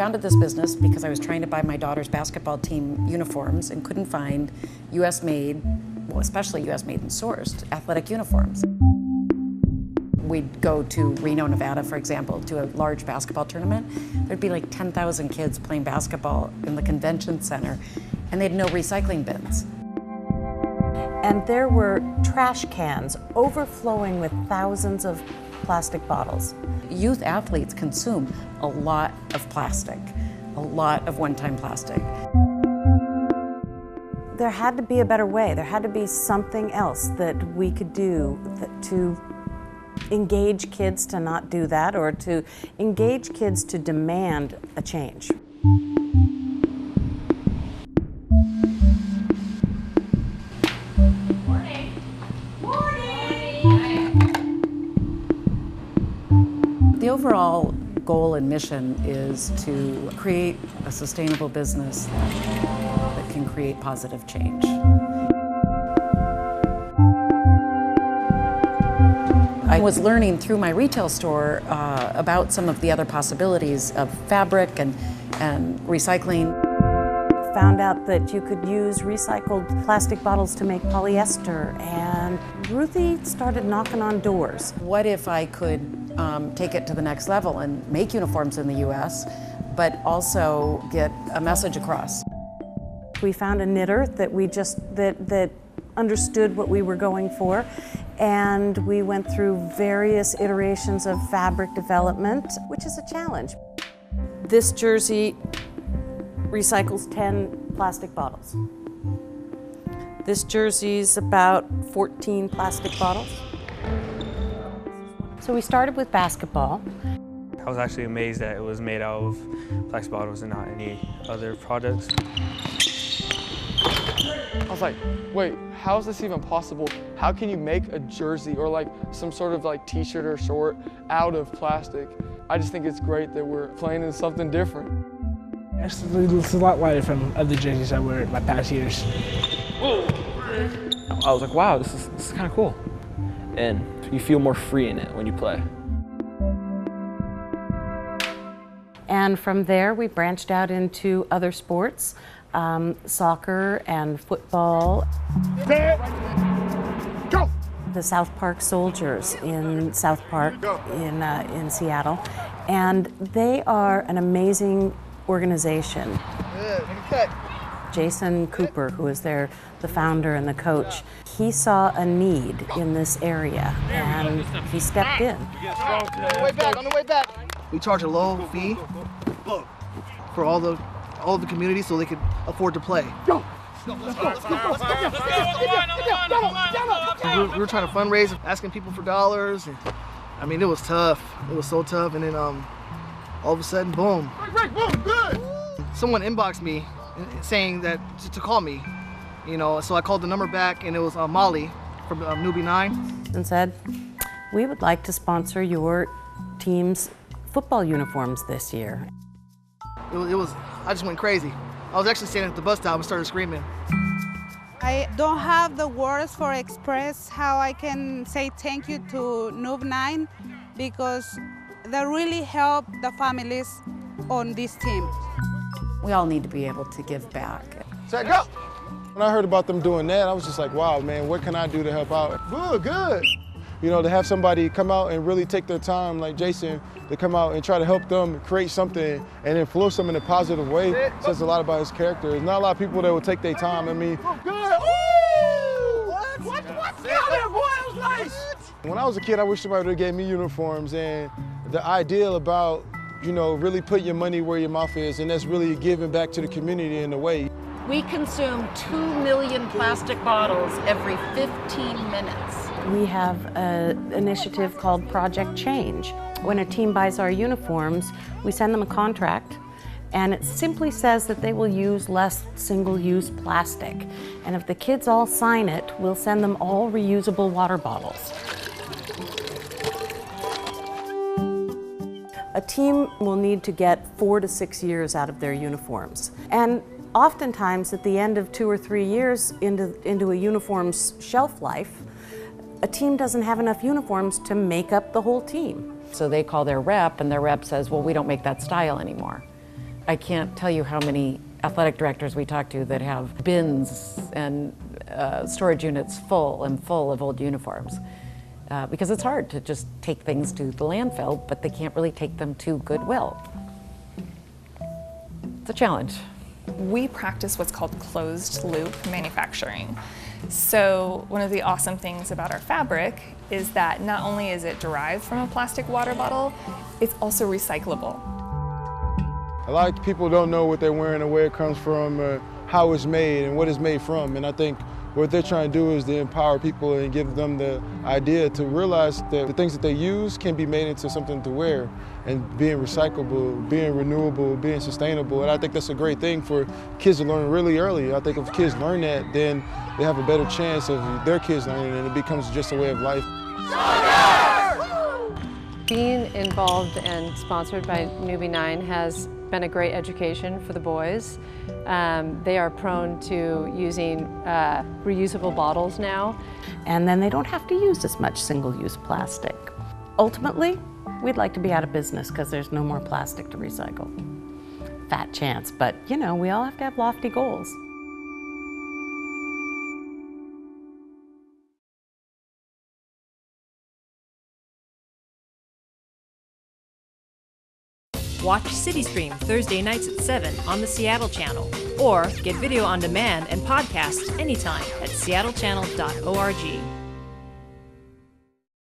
founded this business because I was trying to buy my daughter's basketball team uniforms and couldn't find US made, well, especially US made and sourced athletic uniforms. We'd go to Reno, Nevada, for example, to a large basketball tournament. There'd be like 10,000 kids playing basketball in the convention center, and they had no recycling bins. And there were trash cans overflowing with thousands of plastic bottles. Youth athletes consume a lot of plastic, a lot of one-time plastic. There had to be a better way. There had to be something else that we could do to engage kids to not do that, or to engage kids to demand a change. The overall goal and mission is to create a sustainable business that can create positive change. I was learning through my retail store about some of the other possibilities of fabric and recycling. Found out that you could use recycled plastic bottles to make polyester, and Ruthie started knocking on doors. What if I could take it to the next level and make uniforms in the US, but also get a message across? We found a knitter that that understood what we were going for, and we went through various iterations of fabric development, which is a challenge. This jersey recycles 10 plastic bottles. This jersey's about 14 plastic bottles. So we started with basketball. I was actually amazed that it was made out of plastic bottles and not any other products. I was like, wait, how is this even possible? How can you make a jersey or like some sort of like t-shirt or short out of plastic? I just think it's great that we're playing in something different. It's a lot lighter from other jerseys I wear in my past years. I was like, wow, this is kind of cool. And you feel more free in it when you play. And from there, we branched out into other sports, soccer and football. Go! The South Park Soldiers in South Park in Seattle. And they are an amazing organization. Jason Cooper, who is the founder and the coach, he saw a need in this area and he stepped in. On the way back. We charge a low fee for all the community so they could afford to play. We were trying to fundraise, asking people for dollars. And, I mean, it was tough. It was so tough. And then all of a sudden, boom. Someone inboxed me saying that to call me, you know, so I called the number back, and it was Molly from Nube9. And said, we would like to sponsor your team's football uniforms this year. It was, I just went crazy. I was actually standing at the bus stop and started screaming. I don't have the words for express how I can say thank you to Nube9, because they really help the families on this team. We all need to be able to give back. Set, go! When I heard about them doing that, I was just like, wow, man, what can I do to help out? Good. You know, to have somebody come out and really take their time, like Jason, to come out and try to help them create something and influence them in a positive way says a lot about his character. There's not a lot of people that will take their time. I mean, when I was a kid, I wish somebody would have gave me uniforms, and the ideal about, you know, really put your money where your mouth is, and that's really giving back to the community in a way. We consume 2 million plastic bottles every 15 minutes. We have an initiative called Project Change. When a team buys our uniforms, we send them a contract, and it simply says that they will use less single-use plastic. And if the kids all sign it, we'll send them all reusable water bottles. A team will need to get 4 to 6 years out of their uniforms. And oftentimes, at the end of 2 or 3 years into a uniform's shelf life, a team doesn't have enough uniforms to make up the whole team. So they call their rep, and their rep says, well, we don't make that style anymore. I can't tell you how many athletic directors we talk to that have bins and storage units full of old uniforms. Because it's hard to just take things to the landfill, but they can't really take them to Goodwill. It's a challenge. We practice what's called closed loop manufacturing. So one of the awesome things about our fabric is that not only is it derived from a plastic water bottle, it's also recyclable. A lot of people don't know what they're wearing and where it comes from, how it's made and what it's made from. And I think what they're trying to do is to empower people and give them the idea to realize that the things that they use can be made into something to wear, and being recyclable, being renewable, being sustainable. And I think that's a great thing for kids to learn really early. I think if kids learn that, then they have a better chance of their kids learning, and it becomes just a way of life. Being involved and sponsored by Nube9 has been a great education for the boys. They are prone to using reusable bottles now. And then they don't have to use as much single-use plastic. Ultimately, we'd like to be out of business because there's no more plastic to recycle. Fat chance, but you know, we all have to have lofty goals. Watch CityStream Thursday nights at 7 on the Seattle channel, or get video on demand and podcasts anytime at seattlechannel.org.